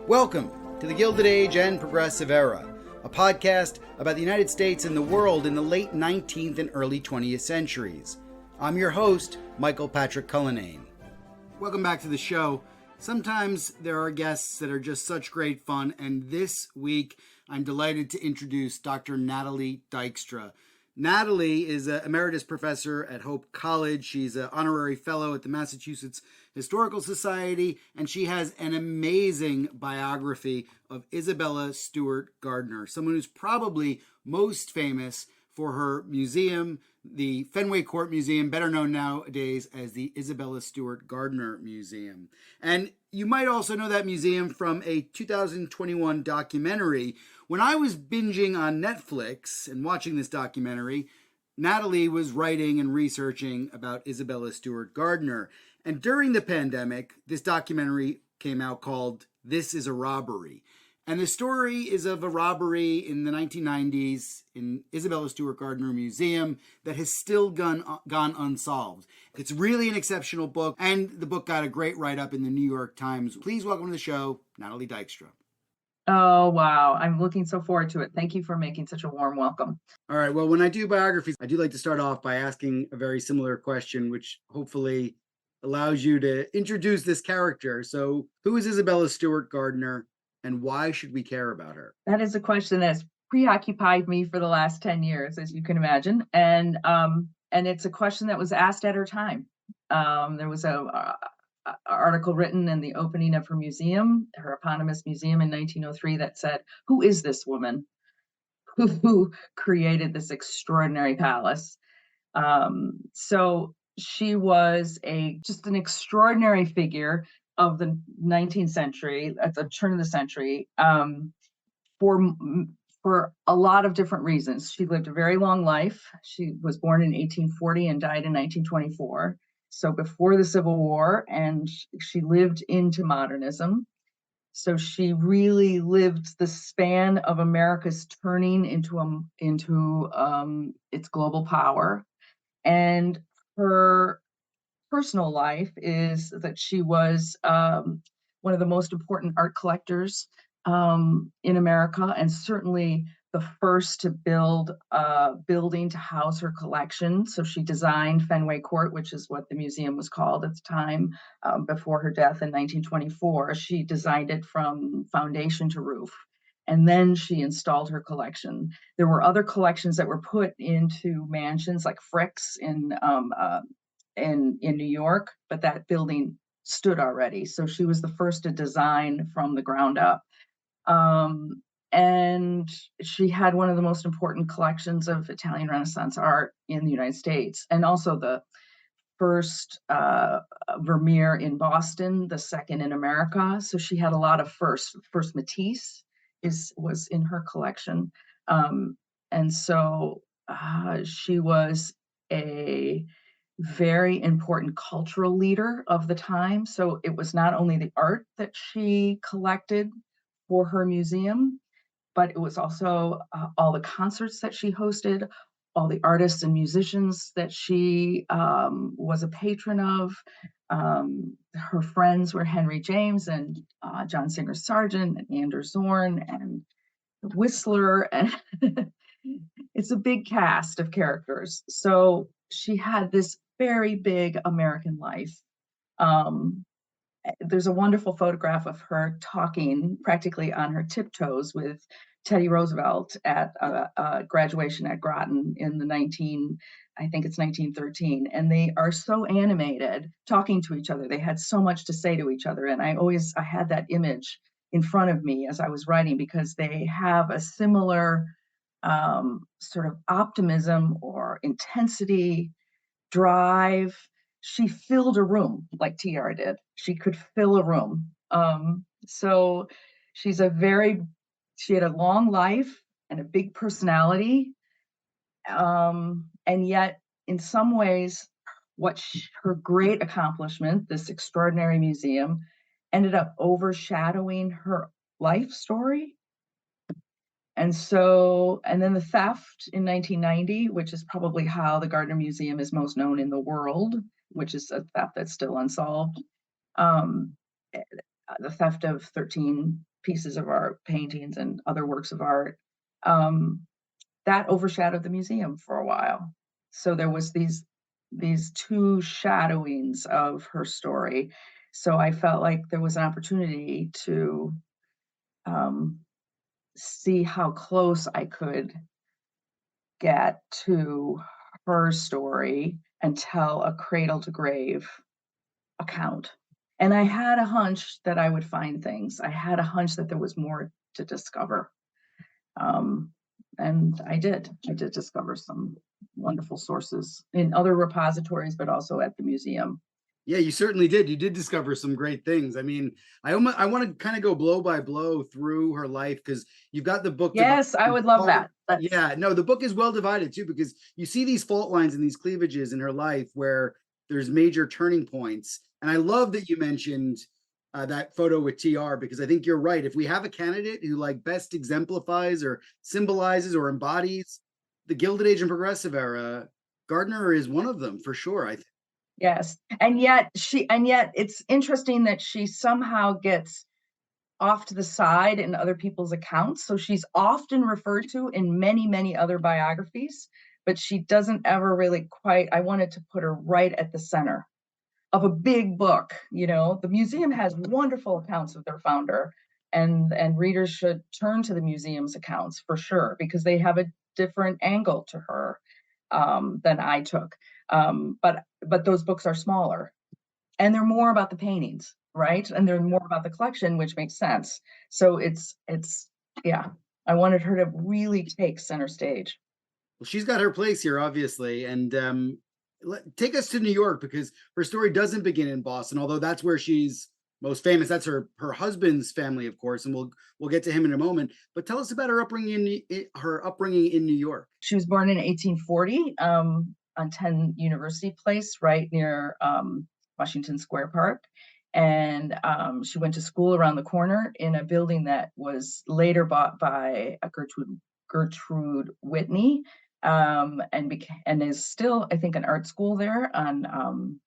Welcome to the Gilded Age and Progressive Era, a podcast about the United States and the world in the late 19th and early 20th centuries. I'm your host, Michael Patrick Cullinane. Welcome back to the show. Sometimes there are guests that are just such great fun, and this week I'm delighted to introduce Dr. Natalie Dykstra. Natalie is an emeritus professor at Hope College. She's an honorary fellow at the Massachusetts Historical Society, and she has an amazing biography of Isabella Stewart Gardner, someone who's probably most famous for her museum, the Fenway Court Museum, better known nowadays as the Isabella Stewart Gardner Museum. And you might also know that museum from a 2021 documentary. When I was binging on Netflix and watching this documentary, Natalie was writing and researching about Isabella Stewart Gardner. And during the pandemic, this documentary came out called This is a Robbery. And the story is of a robbery in the 1990s in Isabella Stewart Gardner Museum that has still gone unsolved. It's really an exceptional book, and the book got a great write-up in the New York Times. Please welcome to the show, Natalie Dykstra. Oh, wow. I'm looking so forward to it. Thank you for making such a warm welcome. All right. Well, when I do biographies, I do like to start off by asking a very similar question, which hopefully allows you to introduce this character. So who is Isabella Stewart Gardner, and why should we care about her? That is a question that's preoccupied me for the last 10 years, as you can imagine. And it's a question that was asked at her time. There was a article written in the opening of her museum, her eponymous museum in 1903, that said, who is this woman who created this extraordinary palace? So she was just an extraordinary figure of the 19th century, at the turn of the century, for a lot of different reasons. She lived a very long life. She was born in 1840 and died in 1924. So before the Civil War, and she lived into modernism. So she really lived the span of America's turning into its global power. And her personal life is that she was one of the most important art collectors in America, and certainly the first to build a building to house her collection. So she designed Fenway Court, which is what the museum was called at the time, before her death in 1924. She designed it from foundation to roof. And then she installed her collection. There were other collections that were put into mansions like Frick's in New York, but that building stood already. So she was the first to design from the ground up. And she had one of the most important collections of Italian Renaissance art in the United States, and also the first Vermeer in Boston, the second in America. So she had a lot of first Matisse was in her collection. And so she was a very important cultural leader of the time. So it was not only the art that she collected for her museum, but it was also all the concerts that she hosted, all the artists and musicians that she was a patron of. Her friends were Henry James and John Singer Sargent and Anders Zorn and Whistler. And it's a big cast of characters. So she had this very big American life. There's a wonderful photograph of her talking practically on her tiptoes with Teddy Roosevelt at a graduation at Groton in I think it's 1913. And they are so animated talking to each other. They had so much to say to each other. And I had that image in front of me as I was writing, because they have a similar sort of optimism or intensity, drive. She filled a room like TR did. She could fill a room. So she had a long life and a big personality. And yet, in some ways, her great accomplishment, this extraordinary museum, ended up overshadowing her life story. And then the theft in 1990, which is probably how the Gardner Museum is most known in the world, which is a theft that's still unsolved. Um, the theft of 13 pieces of art, paintings, and other works of art, that overshadowed the museum for a while. So there was these two shadowings of her story. So I felt like there was an opportunity to um, see how close I could get to her story and tell a cradle to grave account. And I had a hunch that I would find things. I had a hunch that there was more to discover. Um, and I did. I did discover some wonderful sources in other repositories, but also at the museum. Yeah, you certainly did. You did discover some great things. I mean, I want to kind of go blow by blow through her life because you've got the book divided. Yes, I would love that. Yeah, no, the book is well divided too because you see these fault lines and these cleavages in her life where there's major turning points. And I love that you mentioned that photo with TR because I think you're right. If we have a candidate who like best exemplifies or symbolizes or embodies the Gilded Age and Progressive Era, Gardner is one of them for sure. I think. Yes. And yet it's interesting that she somehow gets off to the side in other people's accounts. So she's often referred to in many, many other biographies, but she doesn't ever really quite. I wanted to put her right at the center of a big book. The museum has wonderful accounts of their founder, and readers should turn to the museum's accounts for sure, because they have a different angle to her than I took. But those books are smaller and they're more about the paintings, right? And they're more about the collection, which makes sense. So it's yeah, I wanted her to really take center stage. Well, she's got her place here, obviously, and take us to New York because her story doesn't begin in Boston, although that's where she's most famous. That's her husband's family, of course, and we'll get to him in a moment. But tell us about her upbringing in New York. She was born in 1840 on 10 University Place, right near Washington Square Park. And she went to school around the corner in a building that was later bought by Gertrude Whitney, and is still, I think, an art school there on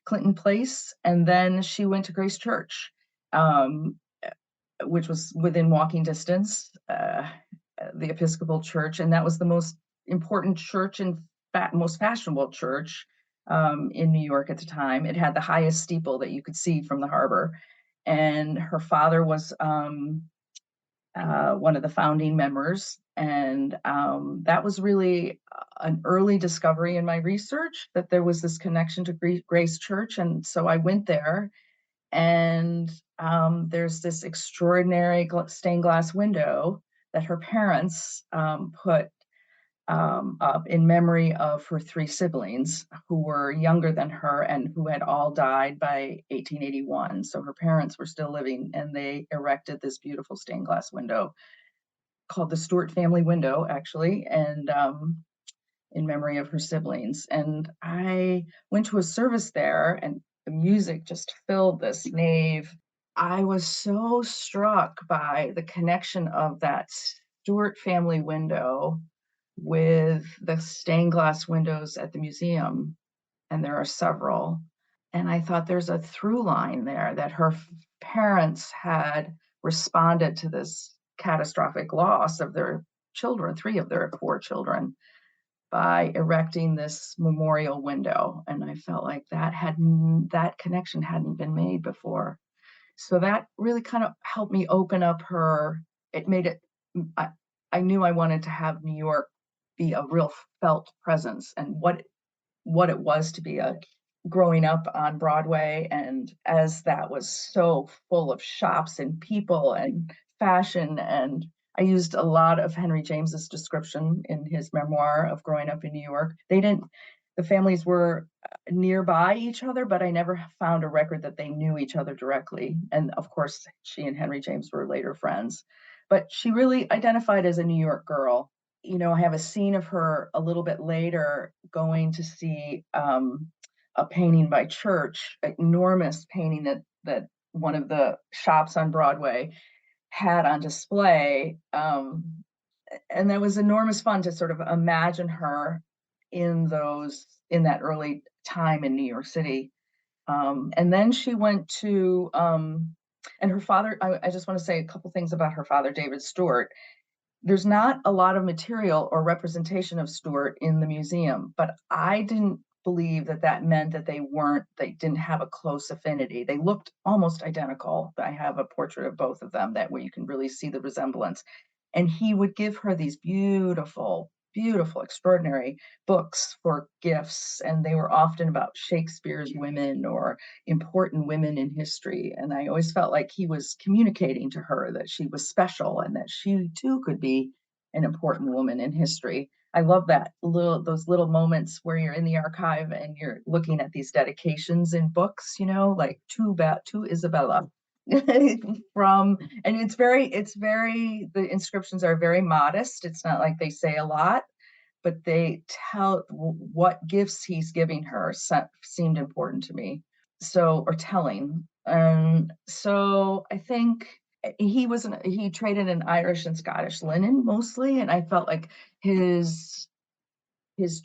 Clinton Place. And then she went to Grace Church, um, which was within walking distance, the Episcopal Church, and that was the most important church and most fashionable church in New York at the time. It had the highest steeple that you could see from the harbor, and her father was one of the founding members, and that was really an early discovery in my research that there was this connection to Grace Church, and so I went there. And there's this extraordinary stained glass window that her parents put up in memory of her three siblings who were younger than her and who had all died by 1881. So her parents were still living, and they erected this beautiful stained glass window called the Stewart family window, actually, and in memory of her siblings. And I went to a service there, and the music just filled this nave. I was so struck by the connection of that Stewart family window with the stained glass windows at the museum. And there are several. And I thought there's a through line there that her parents had responded to this catastrophic loss of their children, three of their four children, by erecting this memorial window. And I felt like that connection hadn't been made before. So that really kind of helped me open up it made it, I knew I wanted to have New York be a real felt presence, and what it was to be growing up on Broadway. And as that was so full of shops and people and fashion, and I used a lot of Henry James's description in his memoir of growing up in New York. The families were nearby each other, but I never found a record that they knew each other directly. And of course, she and Henry James were later friends, but she really identified as a New York girl. I have a scene of her a little bit later going to see a painting by Church, an enormous painting that one of the shops on Broadway had on display. and that was enormous fun to sort of imagine her in that early time in New York City. And then she went to, and her father, I just want to say a couple things about her father, David Stewart. There's not a lot of material or representation of Stewart in the museum, but I didn't believe that meant that they didn't have a close affinity. They looked almost identical. I have a portrait of both of them that where you can really see the resemblance. And he would give her these beautiful, beautiful, extraordinary books for gifts. And they were often about Shakespeare's women or important women in history. And I always felt like he was communicating to her that she was special and that she too could be an important woman in history. I love those little moments where you're in the archive and you're looking at these dedications in books, like to Isabella from, and the inscriptions are very modest. It's not like they say a lot, but they tell what gifts he's giving her seemed important to me. So, or telling. So I think he traded in Irish and Scottish linen mostly, and I felt like his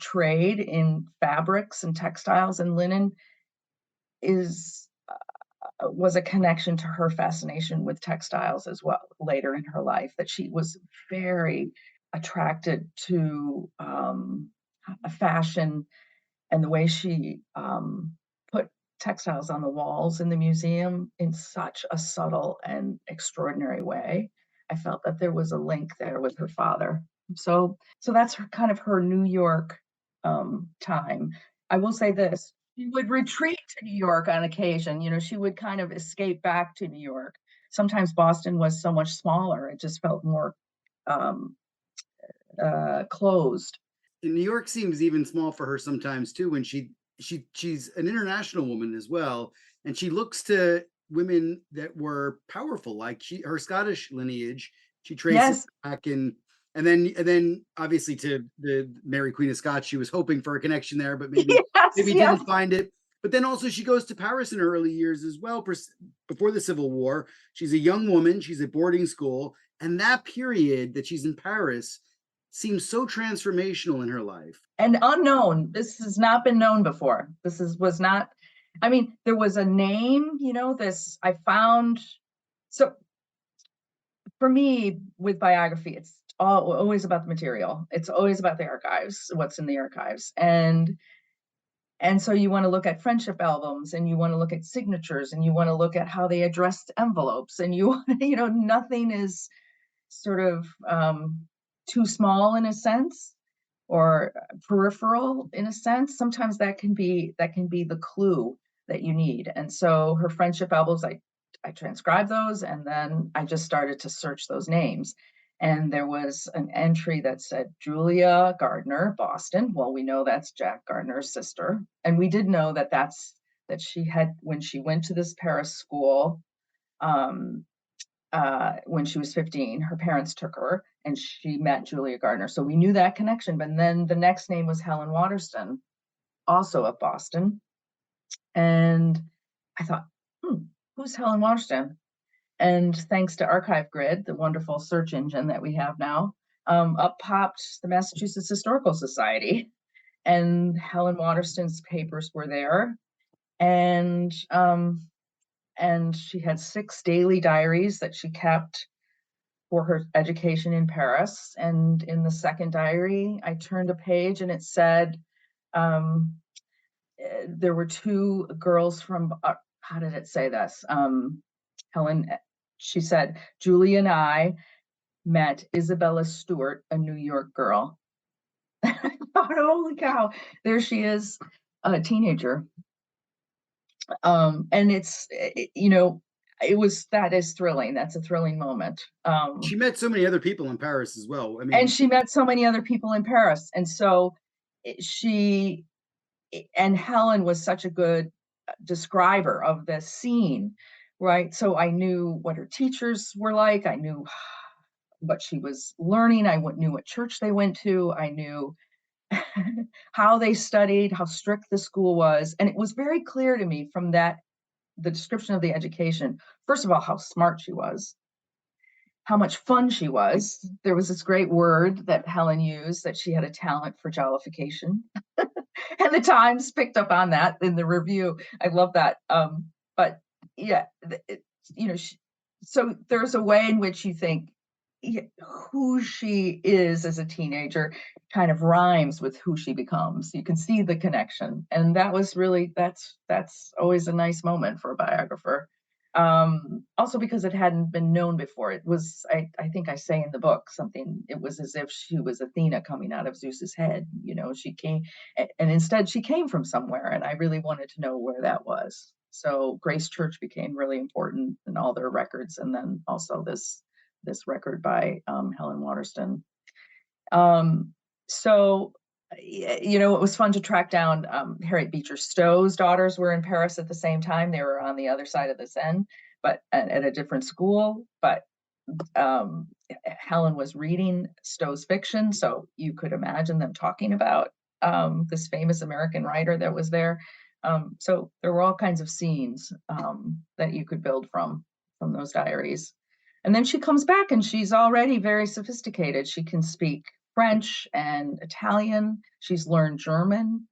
trade in fabrics and textiles and linen was a connection to her fascination with textiles as well later in her life, that she was very attracted to fashion and the way she put textiles on the walls in the museum in such a subtle and extraordinary way. I felt that there was a link there with her father. So that's kind of her New York time. I will say this: she would retreat to New York on occasion. She would kind of escape back to New York. Sometimes Boston was so much smaller; it just felt more um, closed. New York seems even small for her sometimes too. When she's an international woman as well, and she looks to women that were powerful, like her Scottish lineage. She traces Yes. back and then obviously to the Mary Queen of Scots. She was hoping for a connection there, but maybe Yes. maybe Yes. didn't find it. But then also she goes to Paris in her early years as well, before the Civil War. She's a young woman. She's at boarding school, and that period that she's in Paris seems so transformational in her life. And unknown. This has not been known before. Was not, I mean, there was a name, this I found. So for me with biography, it's always about the material. It's always about the archives, what's in the archives. And so you want to look at friendship albums, and you want to look at signatures, and you want to look at how they addressed envelopes, and nothing is sort of too small in a sense, or peripheral in a sense. Sometimes that can be the clue that you need. And so her friendship albums, I transcribed those, and then I just started to search those names. And there was an entry that said Julia Gardner, Boston. Well, we know that's Jack Gardner's sister. And we did know that she had, when she went to this Paris school, when she was 15, her parents took her and she met Julia Gardner. So we knew that connection. But then the next name was Helen Waterston, also of Boston. And I thought, who's Helen Waterston? And thanks to Archive Grid, the wonderful search engine that we have now, up popped the Massachusetts Historical Society. And Helen Waterston's papers were there. And she had 6 daily diaries that she kept for her education in Paris. And in the second diary, I turned a page and it said, there were 2 girls from, how did it say this? Helen, she said, Julie and I met Isabella Stewart, a New York girl. I thought, holy cow, there she is, a teenager. And that is thrilling. That's a thrilling moment. She met so many other people in Paris as well. I mean, and she met so many other people in Paris. And so she and Helen was such a good describer of the scene, right? So I knew what her teachers were like. I knew what she was learning. I knew what church they went to. I knew how they studied, how strict the school was. And it was very clear to me from the description of the education, first of all, how smart she was, how much fun she was. There was this great word that Helen used, that she had a talent for jollification. And the Times picked up on that in the review. I love that. But yeah, you know, so there's a way in which you think who she is as a teenager kind of rhymes with who she becomes. You can see the connection, and that was really that's always a nice moment for a biographer. Also because it hadn't been known before. It was, I think I say in the book something, it was as if she was Athena coming out of Zeus's head. She came, and instead she came from somewhere, and I really wanted to know where that was. So Grace Church became really important in all their records, and then also this record by Helen Waterston. So it was fun to track down. Harriet Beecher Stowe's daughters were in Paris at the same time. They were on the other side of the Seine, but at a different school. But Helen was reading Stowe's fiction, so you could imagine them talking about this famous American writer that was there. So there were all kinds of scenes that you could build from those diaries. And then she comes back and she's already very sophisticated. She can speak French and Italian. She's learned German.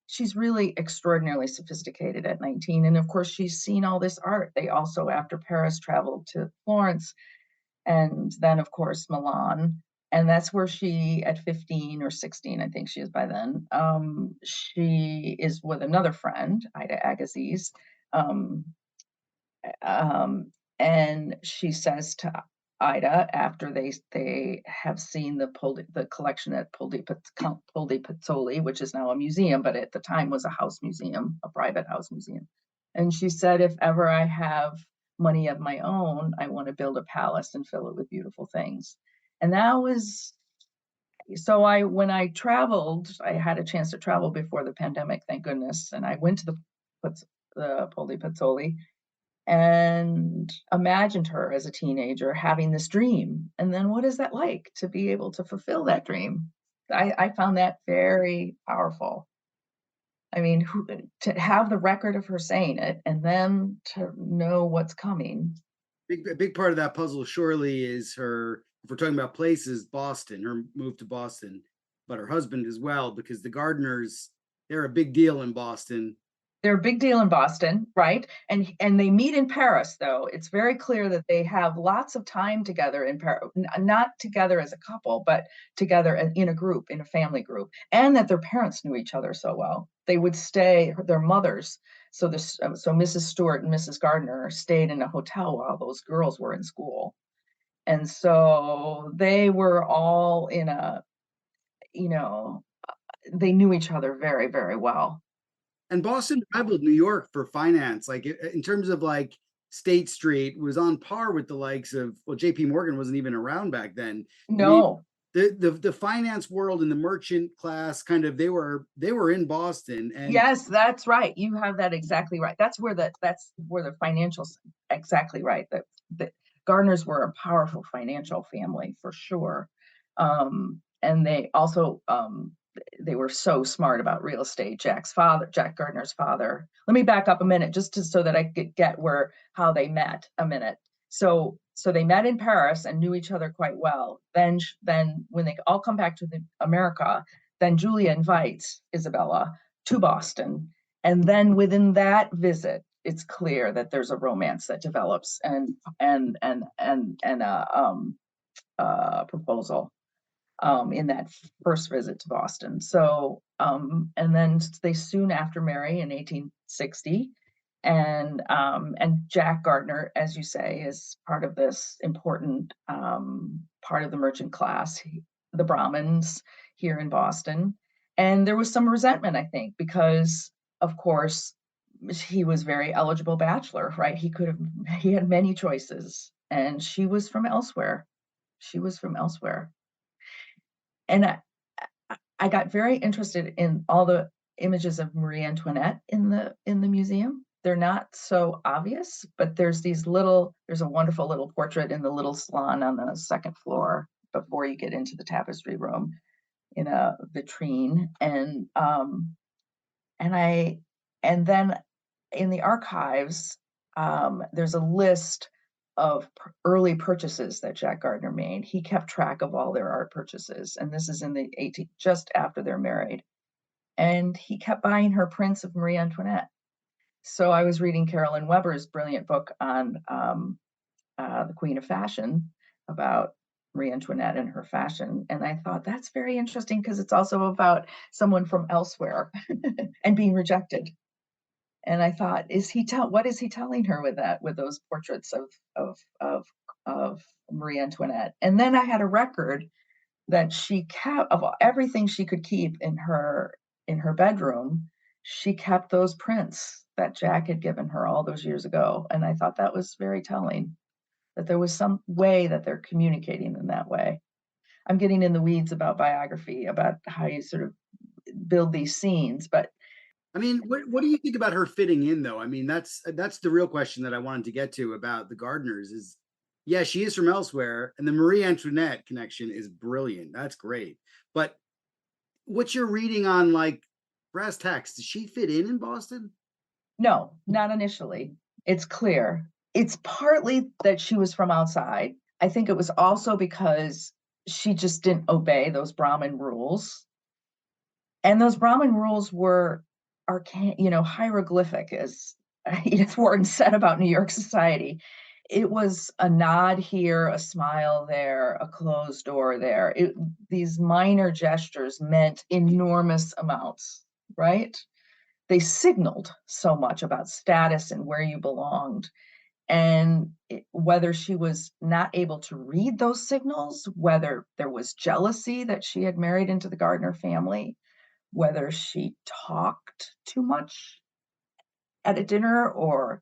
She's really extraordinarily sophisticated at 19. And of course, she's seen all this art. They also, after Paris, traveled to Florence and then, of course, Milan. And that's where she, at 15 or 16, I think she is by then, she is with another friend, Ida Agassiz. And she says to Ida, after they have seen the collection at Pol di Pizzoli, which is now a museum, but at the time was a house museum, a private house museum. And she said, if ever I have money of my own, I want to build a palace and fill it with beautiful things. And that was, so when I traveled, I had a chance to travel before the pandemic, thank goodness. And I went to the Pol di Pizzoli and imagined her as a teenager having this dream. And then what is that like to be able to fulfill that dream? I found that very powerful. I mean, to have the record of her saying it and then to know what's coming. A big part of that puzzle surely is her, if we're talking about places, Boston, her move to Boston, but her husband as well, because the Gardners, they're a big deal in Boston. They're a big deal in Boston, right? And they meet in Paris, though. It's very clear that they have lots of time together in Paris, not together as a couple, but together in a group, in a family group, and that their parents knew each other so well. They would stay, their mothers. So Mrs. Stewart and Mrs. Gardner stayed in a hotel while those girls were in school. And so they were all they knew each other very, very well. And Boston rivaled New York for finance, like in terms of like State Street was on par with the likes of, well, J.P. Morgan wasn't even around back then. No. The finance world and the merchant class kind of they were in Boston. And yes, that's right. You have that exactly right. That's where the financials, exactly right. The Gardners were a powerful financial family for sure. And they also they were so smart about real estate. Jack Gardner's father. Let me back up a minute so that I could get how they met a minute. So they met in Paris and knew each other quite well. Then when they all come back to America, then Julia invites Isabella to Boston. And then within that visit, it's clear that there's a romance that develops and a proposal in that first visit to Boston. So, and then they soon after marry in 1860. And Jack Gardner, as you say, is part of this important part of the merchant class, the Brahmins here in Boston. And there was some resentment, I think, because, of course, he was very eligible bachelor, right? He had many choices, and she was from elsewhere. And I got very interested in all the images of Marie Antoinette in the museum. They're not so obvious, but there's a wonderful little portrait in the little salon on the second floor before you get into the tapestry room in a vitrine. And then in the archives, there's a list early purchases that Jack Gardner made. He kept track of all their art purchases, and this is in the 18 just after they're married. And he kept buying her prints of Marie Antoinette. So I was reading Carolyn Weber's brilliant book on the Queen of Fashion, about Marie Antoinette and her fashion. And I thought that's very interesting because it's also about someone from elsewhere and being rejected. And I thought, what is he telling her with that, with those portraits of Marie Antoinette? And then I had a record that she kept of everything she could keep in her bedroom. She kept those prints that Jack had given her all those years ago. And I thought that was very telling, that there was some way that they're communicating in that way. I'm getting in the weeds about biography, about how you sort of build these scenes, but I mean, what do you think about her fitting in, though? I mean, that's the real question that I wanted to get to about the Gardners. Is yeah, she is from elsewhere, and the Marie Antoinette connection is brilliant. That's great. But what's your reading on, like, brass tacks? Does she fit in Boston? no, not initially. It's clear. It's partly that she was from outside. I think it was also because she just didn't obey those Brahmin rules. And those Brahmin rules were hieroglyphic, as Edith Wharton said about New York society. It was a nod here, a smile there, a closed door there. These minor gestures meant enormous amounts, right? They signaled so much about status and where you belonged. And whether she was not able to read those signals, whether there was jealousy that she had married into the Gardner family, whether she talked too much at a dinner, or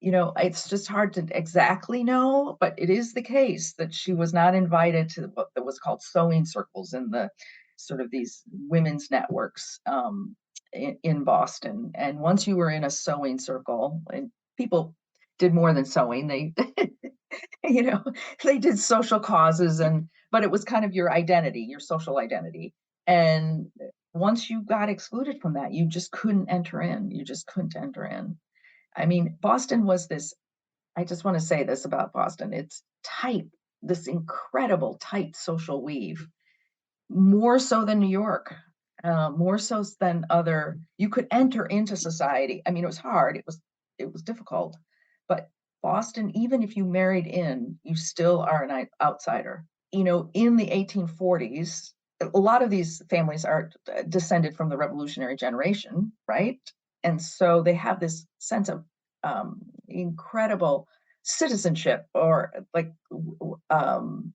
it's just hard to exactly know, but it is the case that she was not invited to what was called sewing circles in the sort of these women's networks in Boston. And once you were in a sewing circle, and people did more than sewing, they you know they did social causes, but it was kind of your identity, your social identity. And once you got excluded from that, you just couldn't enter in. I mean, Boston was this, I just want to say this about Boston. It's tight, this incredible tight social weave, more so than New York, more so than you could enter into society. I mean, it was hard, it was difficult, but Boston, even if you married in, you still are an outsider. In the 1840s, a lot of these families are descended from the revolutionary generation, right? And so they have this sense of incredible citizenship, or like,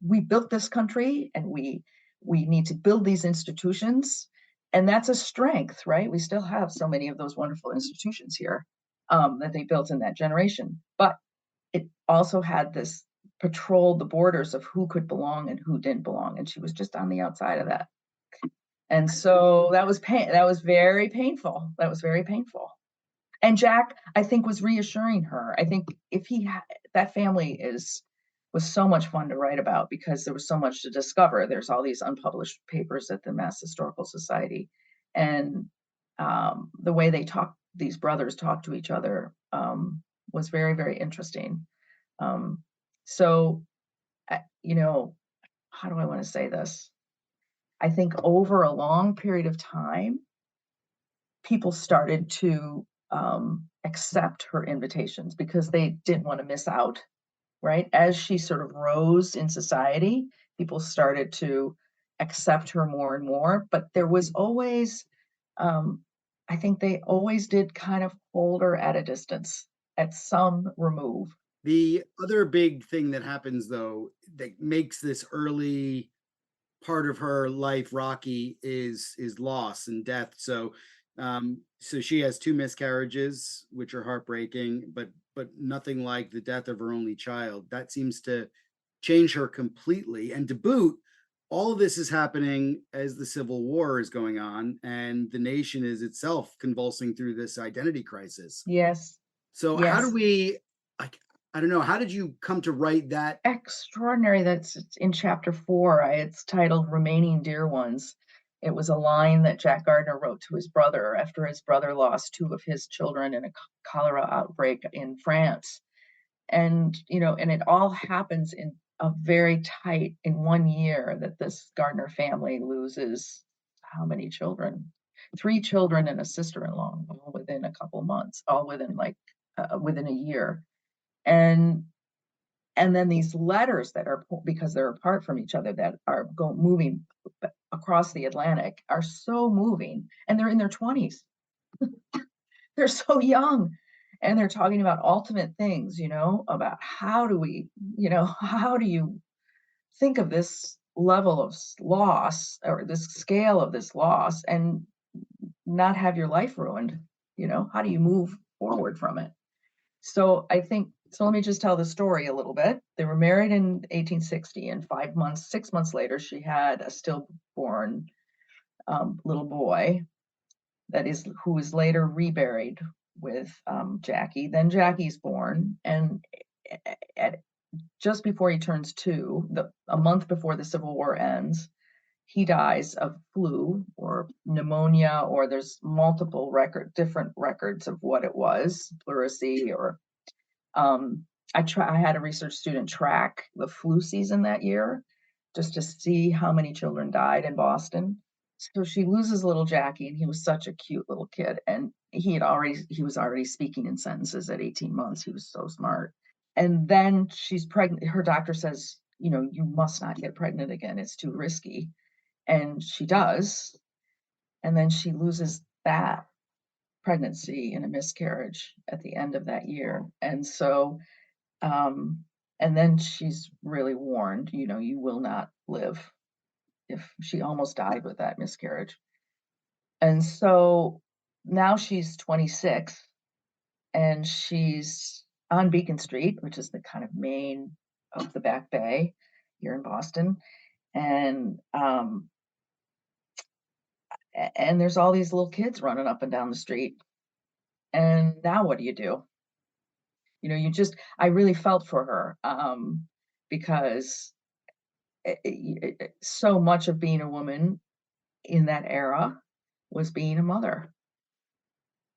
we built this country, and we need to build these institutions, and that's a strength, right? We still have so many of those wonderful institutions here that they built in that generation, but it also had this patrol the borders of who could belong and who didn't belong, and she was just on the outside of that. And so that was very painful. And Jack, I think, was reassuring her. I think that family was so much fun to write about, because there was so much to discover. There's all these unpublished papers at the Mass Historical Society, and the way these brothers talk to each other was very, very interesting. So, how do I want to say this? I think over a long period of time, people started to accept her invitations because they didn't want to miss out, right? As she sort of rose in society, people started to accept her more and more. But there was always, I think they always did kind of hold her at a distance, at some remove. The other big thing that happens, though, that makes this early part of her life rocky is loss and death. So she has two miscarriages, which are heartbreaking, but nothing like the death of her only child. That seems to change her completely. And to boot, all of this is happening as the Civil War is going on, and the nation is itself convulsing through this identity crisis. Yes. So how do we, like, I don't know, how did you come to write that? Extraordinary. That's in chapter 4. It's titled Remaining Dear Ones. It was a line that Jack Gardner wrote to his brother after his brother lost 2 of his children in a cholera outbreak in France. And, and it all happens in a very tight, in 1 year, that this Gardner family loses how many children? 3 children and a sister-in-law, all within a couple months, all within within a year. And then these letters that are, because they're apart from each other, that are moving across the Atlantic, are so moving, and they're in their 20s. They're so young, and they're talking about ultimate things, about how do we, how do you think of this level of loss, or this scale of this loss, and not have your life ruined? How do you move forward from it? So let me just tell the story a little bit. They were married in 1860, and 6 months later, she had a stillborn little boy who was later reburied with Jackie. Then Jackie's born, and just before he turns 2, a month before the Civil War ends, he dies of flu or pneumonia, or there's multiple different records of what it was, pleurisy, or I had a research student track the flu season that year, just to see how many children died in Boston. So she loses little Jackie, and he was such a cute little kid, and he was already speaking in sentences at 18 months. He was so smart. And then she's pregnant. Her doctor says, you must not get pregnant again. It's too risky. And she does. And then she loses that pregnancy in a miscarriage at the end of that year. And so, and then she's really warned, you will not live. If she almost died with that miscarriage. And so now she's 26, and she's on Beacon Street, which is the kind of main of the Back Bay here in Boston. And there's all these little kids running up and down the street. And now what do? I really felt for her, because so much of being a woman in that era was being a mother.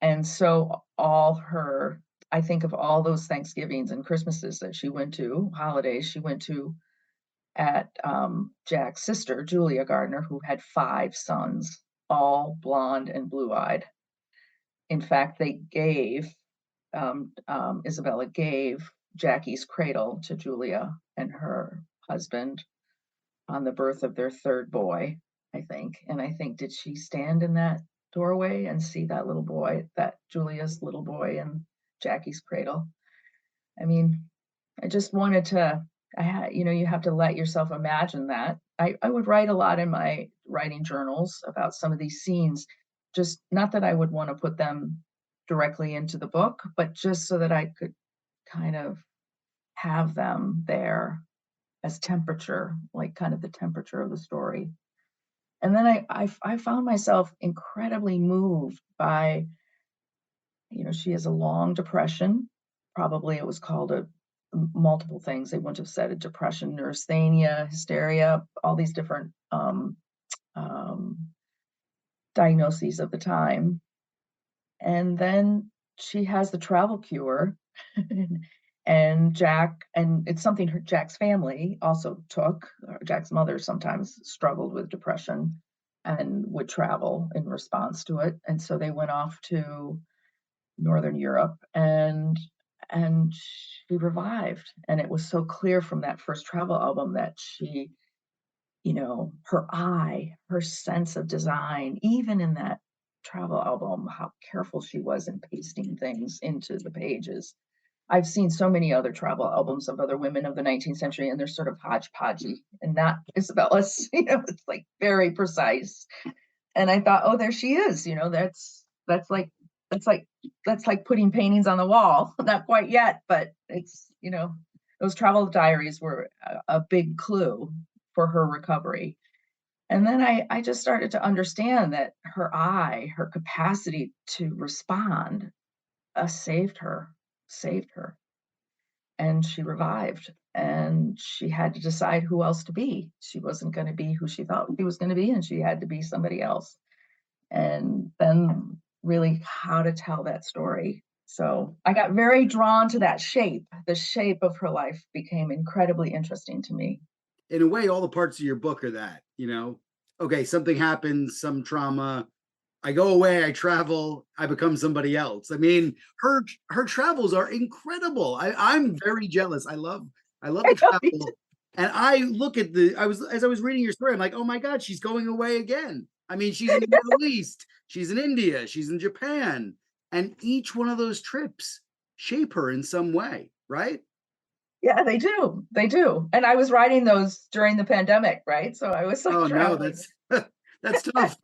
And so I think of all those Thanksgivings and Christmases that she went to, holidays she went to, at Jack's sister, Julia Gardner, who had 5 sons, all blonde and blue-eyed. In fact, Isabella gave Jackie's cradle to Julia and her husband on the birth of their 3rd boy, I think. And I think, did she stand in that doorway and see that little boy, that Julia's little boy in Jackie's cradle? I mean, I just wanted to, you have to let yourself imagine that. I would write a lot in my writing journals about some of these scenes, just not that I would want to put them directly into the book, but just so that I could kind of have them there as temperature, like kind of the temperature of the story. And then I found myself incredibly moved by, she has a long depression. Probably it was called multiple things. They wouldn't have said a depression, neurasthenia, hysteria, all these different diagnoses of the time. And then she has the travel cure, and it's something Jack's family also took. Jack's mother sometimes struggled with depression and would travel in response to it. And so they went off to Northern Europe, and she revived. And it was so clear from that first travel album that she, her sense of design, even in that travel album, how careful she was in pasting things into the pages. I've seen so many other travel albums of other women of the 19th century, and they're sort of hodgepodgey, and not Isabella's. It's like very precise. And I thought, oh, there she is. That's like putting paintings on the wall. Not quite yet, but it's, those travel diaries were a big clue for her recovery. And then I just started to understand that her capacity to respond, saved her. And she revived, and she had to decide who else to be. She wasn't going to be who she thought she was going to be, and she had to be somebody else. And then really how to tell that story. So I got very drawn to that shape. The shape of her life became incredibly interesting to me. In a way, all the parts of your book are that, okay, something happens, some trauma. I go away, I travel, I become somebody else. I mean, her travels are incredible. I'm very jealous. I love the I know you travel. And I look at the I was as I was reading your story, I'm like, oh my God, she's going away again. I mean, she's in the Middle East, she's in India, she's in Japan. And each one of those trips shape her in some way, right? Yeah, they do. They do. And I was writing those during the pandemic, right? So I was like Oh no, traveling. that's tough.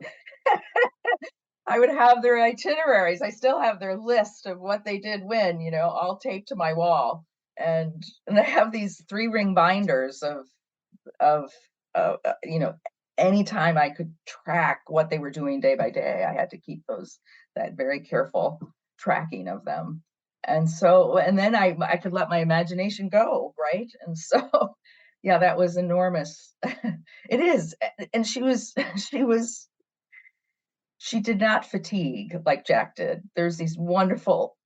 I would have their itineraries. I still have their list of what they did when, all taped to my wall. And I have these 3-ring binders of anytime I could track what they were doing day by day, I had to keep that very careful tracking of them. And then I could let my imagination go, right? And so yeah, that was enormous. It is. And she did not fatigue like Jack did. There's these wonderful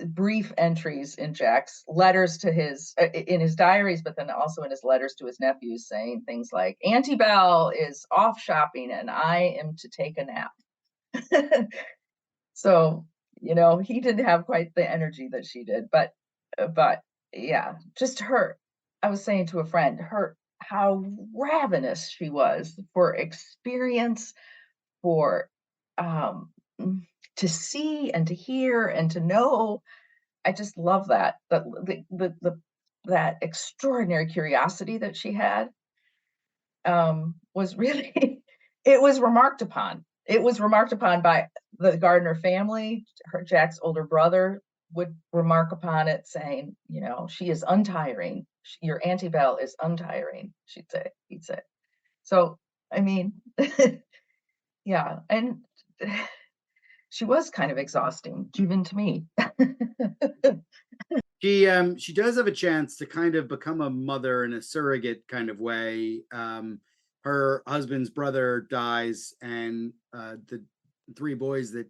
brief entries in Jack's letters to in his diaries, but then also in his letters to his nephews, saying things like, Auntie Belle is off shopping and I am to take a nap. So, he didn't have quite the energy that she did, but yeah, just her. I was saying to a friend, how ravenous she was for experience, for um, to see and to hear and to know. I just love that extraordinary curiosity that she had, was really it was remarked upon. It was remarked upon by the Gardner family. Jack's older brother would remark upon it, saying, she is untiring. Your Auntie Belle is untiring, he'd say. So, I mean, yeah, and she was kind of exhausting, even to me. She does have a chance to kind of become a mother in a surrogate kind of way. Her husband's brother dies, and the 3 boys that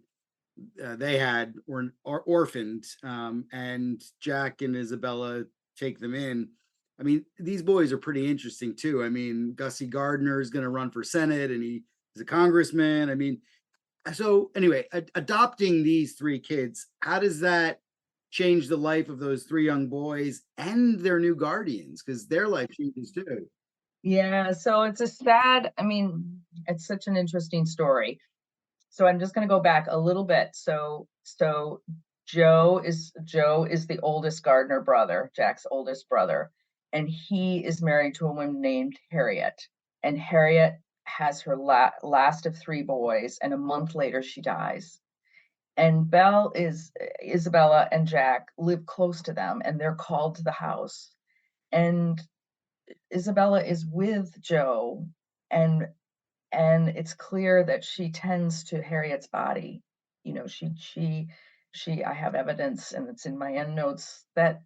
they had are orphaned, and Jack and Isabella take them in. I mean, these boys are pretty interesting too. I mean, Gussie Gardner is going to run for Senate, and he is a congressman. I mean, so anyway, adopting these 3 kids, how does that change the life of those 3 young boys and their new guardians? Because their life changes too. Yeah, so it's such an interesting story. So I'm just going to go back a little bit. So Joe is the oldest Gardner brother, Jack's oldest brother, and he is married to a woman named Harriet. And Harriet has her last of 3 boys, and a month later she dies. And Isabella and Jack live close to them, and they're called to the house. And Isabella is with Joe, and it's clear that she tends to Harriet's body. I have evidence, and it's in my endnotes, that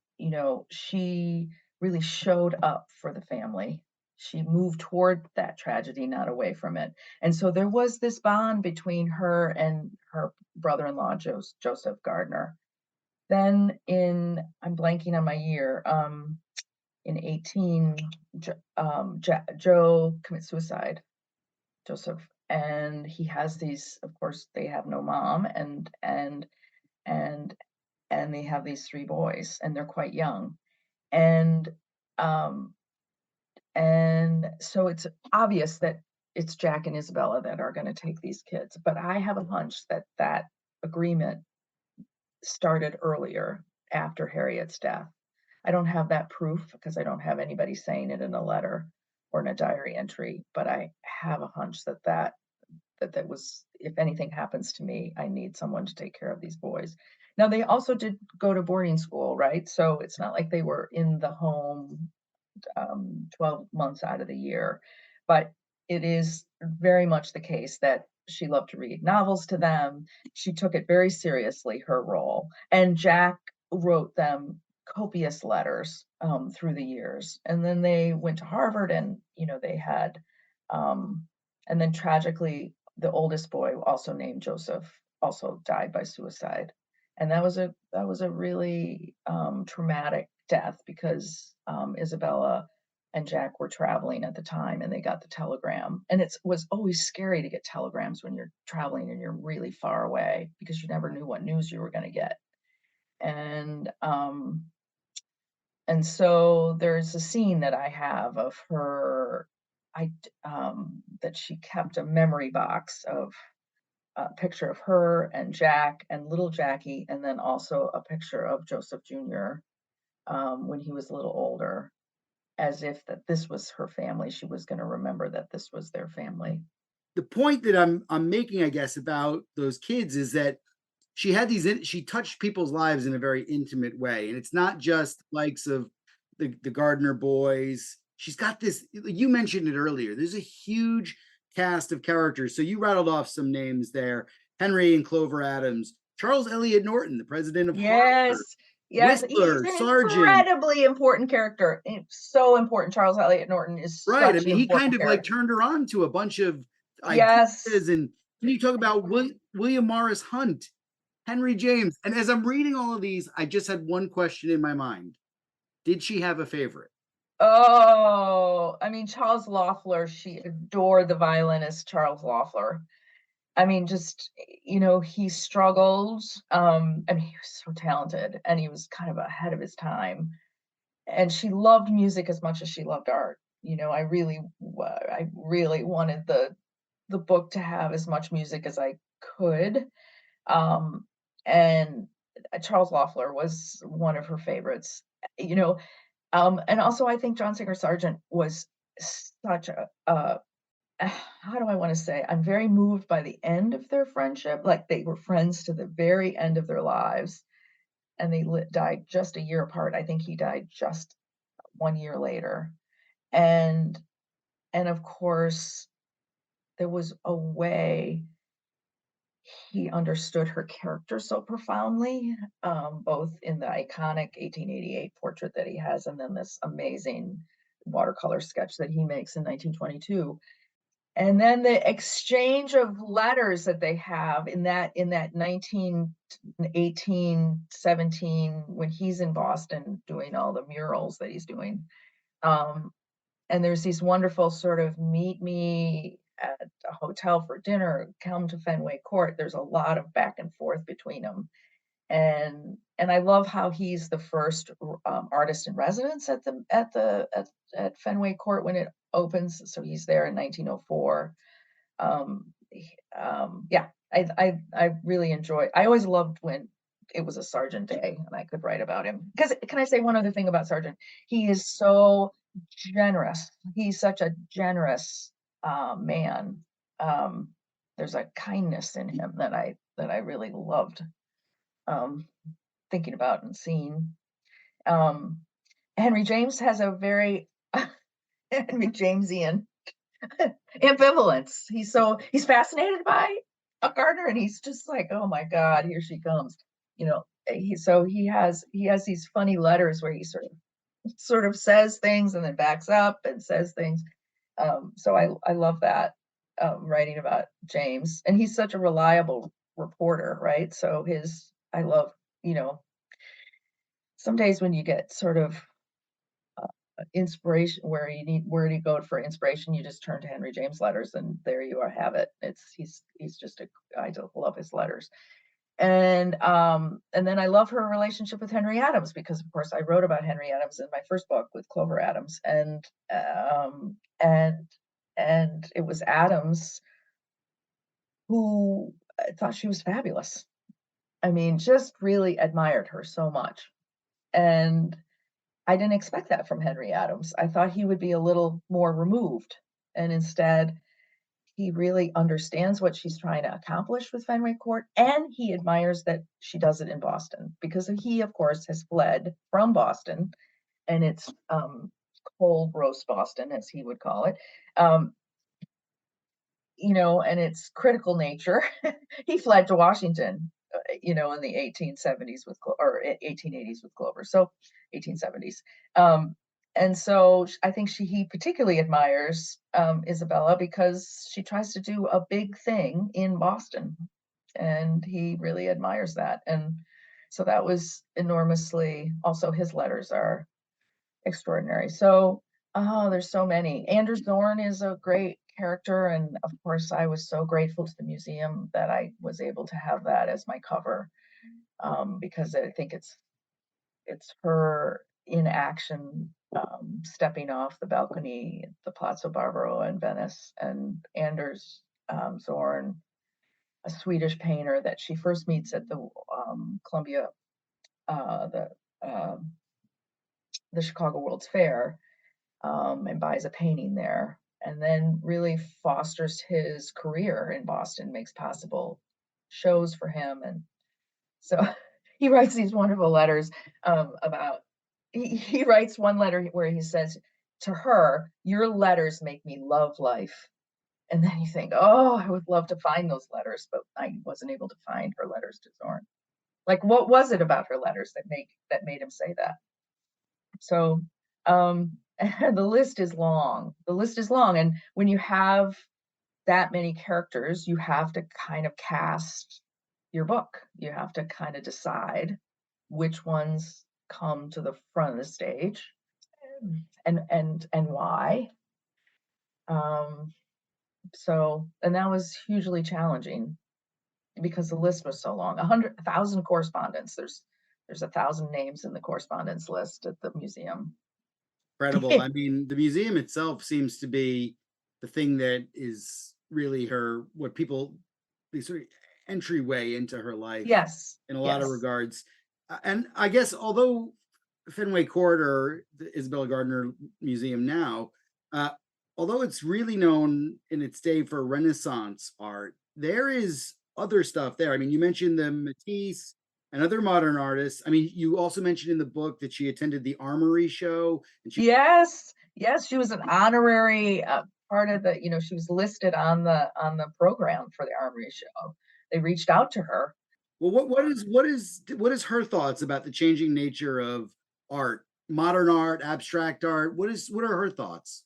she really showed up for the family. She moved toward that tragedy, not away from it. And so there was this bond between her and her brother-in-law, Joseph Gardner. Then I'm blanking on my year, in 18, Joe commits suicide, Joseph, and he has these. Of course, they have no mom, and they have these 3 boys, and they're quite young, and um, so it's obvious that it's Jack and Isabella that are going to take these kids. But I have a hunch that that agreement started earlier, after Harriet's death. I don't have that proof because I don't have anybody saying it in a letter or in a diary entry, but I have a hunch that was, if anything happens to me, I need someone to take care of these boys. Now, they also did go to boarding school, right? So it's not like they were in the home 12 months out of the year, but it is very much the case that she loved to read novels to them. She took it very seriously, her role. And Jack wrote them copious letters through the years. And then they went to Harvard, and, they had, and then tragically, the oldest boy, also named Joseph, also died by suicide. And that was a really traumatic death because Isabella and Jack were traveling at the time and they got the telegram. And it was always scary to get telegrams when you're traveling and you're really far away because you never knew what news you were going to get. And so there's a scene that I have of her, that she kept a memory box of a picture of her and Jack and little Jackie, and then also a picture of Joseph Jr. When he was a little older, as if that this was her family. She was going to remember that this was their family. The point that I'm making, I guess, about those kids is that she touched people's lives in a very intimate way, and it's not just likes of the Gardner boys. She's got this. You mentioned it earlier. There's a huge cast of characters. So you rattled off some names there: Henry and Clover Adams, Charles Eliot Norton, the president of Harvard, Yes, he's Whistler, an Sargent. incredibly important character. It's so important. Charles Eliot Norton is Right. I such an mean, he kind important of like character. turned her on to a bunch of Yes. ideas. And can you talk about William Morris Hunt, Henry James? And as I'm reading all of these, I just had one question in my mind. Did she have a favorite? Oh, I mean, Charles Loeffler, she adored the violinist Charles Loeffler. I mean, just, he struggled. I mean, he was so talented and he was kind of ahead of his time. And she loved music as much as she loved art. I really wanted the book to have as much music as I could. And Charles Loeffler was one of her favorites. And also I think John Singer Sargent was such a how do I want to say? I'm very moved by the end of their friendship. Like they were friends to the very end of their lives, and they died just a year apart. I think he died just 1 year later, and of course there was a way he understood her character so profoundly, both in the iconic 1888 portrait that he has, and then this amazing watercolor sketch that he makes in 1922. And then the exchange of letters that they have in that 1918, 17, when he's in Boston doing all the murals that he's doing. And there's these wonderful sort of meet me at a hotel for dinner, come to Fenway Court. There's a lot of back and forth between them. And I love how he's the first artist in residence at Fenway Court when it opens. So he's there in 1904. Yeah, I really enjoy. I always loved when it was a Sargent day and I could write about him. Because can I say one other thing about Sargent? He is so generous. He's such a generous man. There's a kindness in him that I really loved thinking about and seeing. Um, Henry James has a very Henry Jamesian ambivalence. He's fascinated by a Gardner, and he's just like, oh my God, here she comes. He has these funny letters where he sort of says things and then backs up and says things. So I love that, writing about James, and he's such a reliable reporter, right? So I love, some days when you get sort of inspiration where do you go for inspiration, you just turn to Henry James letters and there you have it. He's just I love his letters. And then I love her relationship with Henry Adams, because of course I wrote about Henry Adams in my first book with Clover Adams, and it was Adams who thought she was fabulous. I mean, just really admired her so much. And I didn't expect that from Henry Adams. I thought he would be a little more removed. And instead, he really understands what she's trying to accomplish with Fenway Court. And he admires that she does it in Boston, because he, of course, has fled from Boston. And it's cold roast Boston, as he would call it. And its critical nature. He fled to Washington, in the 1870s or 1880s with Clover. So 1870s. And so I think he particularly admires Isabella because she tries to do a big thing in Boston, and he really admires that. And So that was enormously, also his letters are extraordinary. So, oh, there's so many. Anders Zorn is a great character. And of course, I was so grateful to the museum that I was able to have that as my cover, because I think it's her in action, stepping off the balcony at the Palazzo Barbaro in Venice, and Anders Zorn, a Swedish painter that she first meets at the Columbia, uh, the um the Chicago World's Fair, and buys a painting there, and then really fosters his career in Boston, makes possible shows for him. And so he writes these wonderful letters, about, he writes one letter where he says to her, "Your letters make me love life." And then you think, oh, I would love to find those letters, but I wasn't able to find her letters to Zorn. Like, what was it about her letters that made him say that? So, and the list is long. The list is long. And when you have that many characters, you have to kind of cast your book. You have to kind of decide which ones come to the front of the stage, and why. Um, and that was hugely challenging because the list was so long. 100,000 correspondents. There's 1,000 names in the correspondence list at the museum. Incredible. I mean, the museum itself seems to be the thing that is really her, what people, the sort of entryway into her life Yes, in a lot of yes, regards. And I guess, although Fenway Court or the Isabella Gardner Museum now, uh, although it's really known in its day for Renaissance art, there is other stuff there. I mean, you mentioned the Matisse and other modern artists. I mean, you also mentioned in the book that she attended the Armory show, and she, yes, yes. She was an honorary, part of the. She was listed on the program for the Armory show. They reached out to her. well, what is her thoughts about the changing nature of art, modern art, abstract art? What are her thoughts?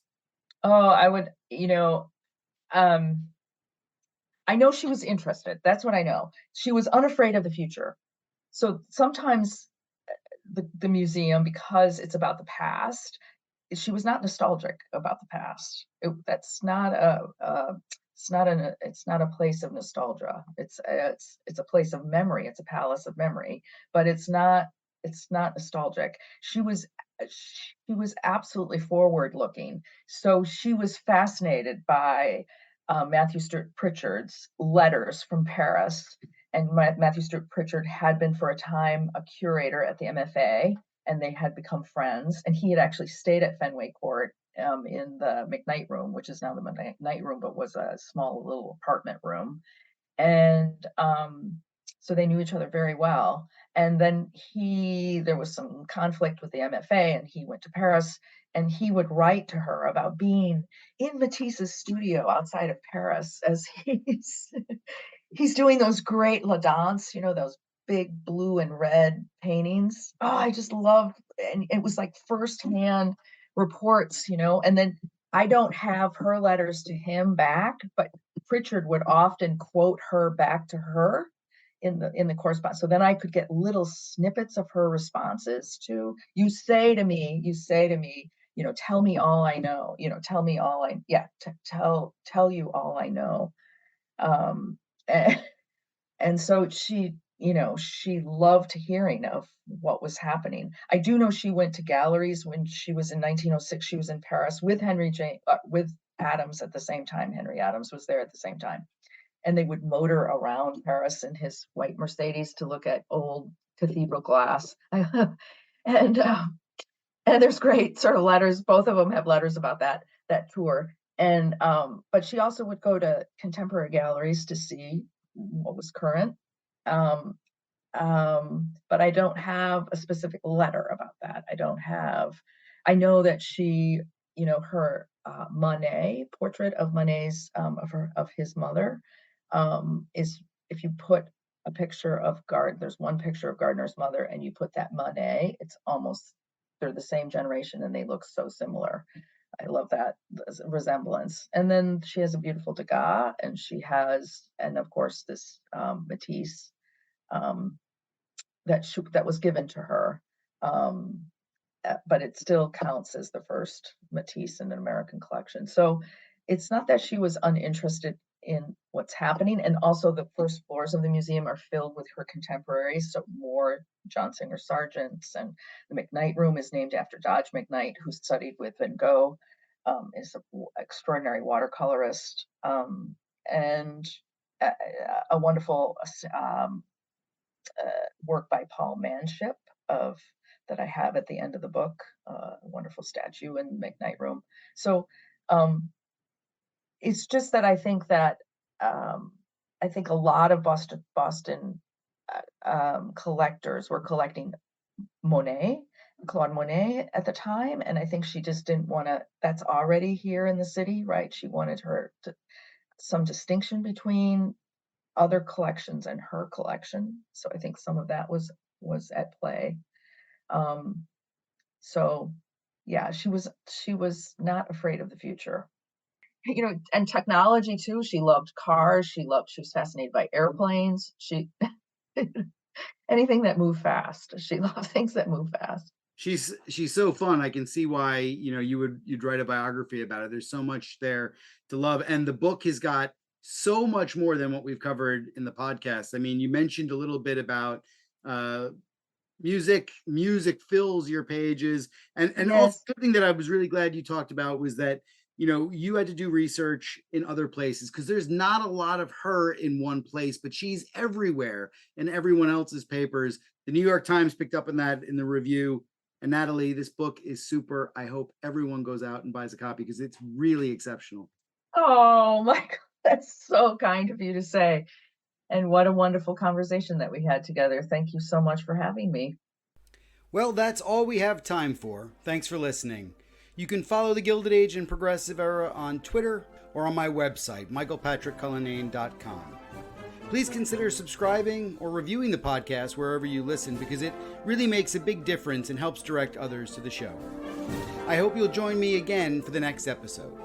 Oh, I would, um, I know she was interested. That's what I know. She was unafraid of the future. So sometimes the museum, because it's about the past, she was not nostalgic about the past. That's not it's not a place of nostalgia. It's a place of memory. It's a palace of memory, but it's not nostalgic. She was absolutely forward looking. So she was fascinated by Matthew Stewart Pritchard's letters from Paris. And Matthew Stewart Pritchard had been for a time a curator at the MFA, and they had become friends. And he had actually stayed at Fenway Court, in the McKnight Room, which is now the McKnight Room, but was a small little apartment room. And so they knew each other very well. And then there was some conflict with the MFA, and he went to Paris, and he would write to her about being in Matisse's studio outside of Paris as he's doing those great La Danse, those big blue and red paintings. Oh, I just loved, and it was like firsthand reports, and then I don't have her letters to him back, but Pritchard would often quote her back to her in the correspondence. So then I could get little snippets of her responses to, you say to me, tell me all I know, tell me all I, yeah, tell you all I know. Um, and so she loved hearing of what was happening. I do know she went to galleries when she was in 1906. She was in Paris with with Adams at the same time. Henry Adams was there at the same time, and they would motor around Paris in his white Mercedes to look at old cathedral glass. and and there's great sort of letters. Both of them have letters about that tour. And but she also would go to contemporary galleries to see what was current. Um, but I don't have a specific letter about that. I know that her Monet portrait of Monet's, of his mother, is, if you put a picture of there's one picture of Gardner's mother, and you put that Monet, they're the same generation and they look so similar. I love that resemblance. And then she has a beautiful Degas, and of course this Matisse. Um, that was given to her. But it still counts as the first Matisse in an American collection. So it's not that she was uninterested in what's happening. And also the first floors of the museum are filled with her contemporaries. So more John Singer Sargents, and the McKnight room is named after Dodge McKnight, who studied with Van Gogh, is an extraordinary watercolorist, and a wonderful work by Paul Manship of that I have at the end of the book, a wonderful statue in the McKnight room. So it's just that I think that I think a lot of Boston collectors were collecting Claude Monet at the time, and I think she just didn't want to. That's already here in the city, right? She wanted some distinction between other collections and her collection. So I think some of that was at play. So yeah, she was not afraid of the future. And technology too. She loved cars. She was fascinated by airplanes. She anything that moved fast. She loved things that move fast. She's so fun. I can see why, you'd write a biography about her. There's so much there to love. And the book has got so much more than what we've covered in the podcast. I mean, you mentioned a little bit about music fills your pages. And Yes. Also something that I was really glad you talked about was that, you had to do research in other places because there's not a lot of her in one place, but she's everywhere in everyone else's papers. The New York Times picked up on that in the review. And Natalie, this book is super. I hope everyone goes out and buys a copy because it's really exceptional. Oh, Michael, that's so kind of you to say. And what a wonderful conversation that we had together. Thank you so much for having me. Well, that's all we have time for. Thanks for listening. You can follow the Gilded Age and Progressive Era on Twitter or on my website, michaelpatrickcullinane.com. Please consider subscribing or reviewing the podcast wherever you listen because it really makes a big difference and helps direct others to the show. I hope you'll join me again for the next episode.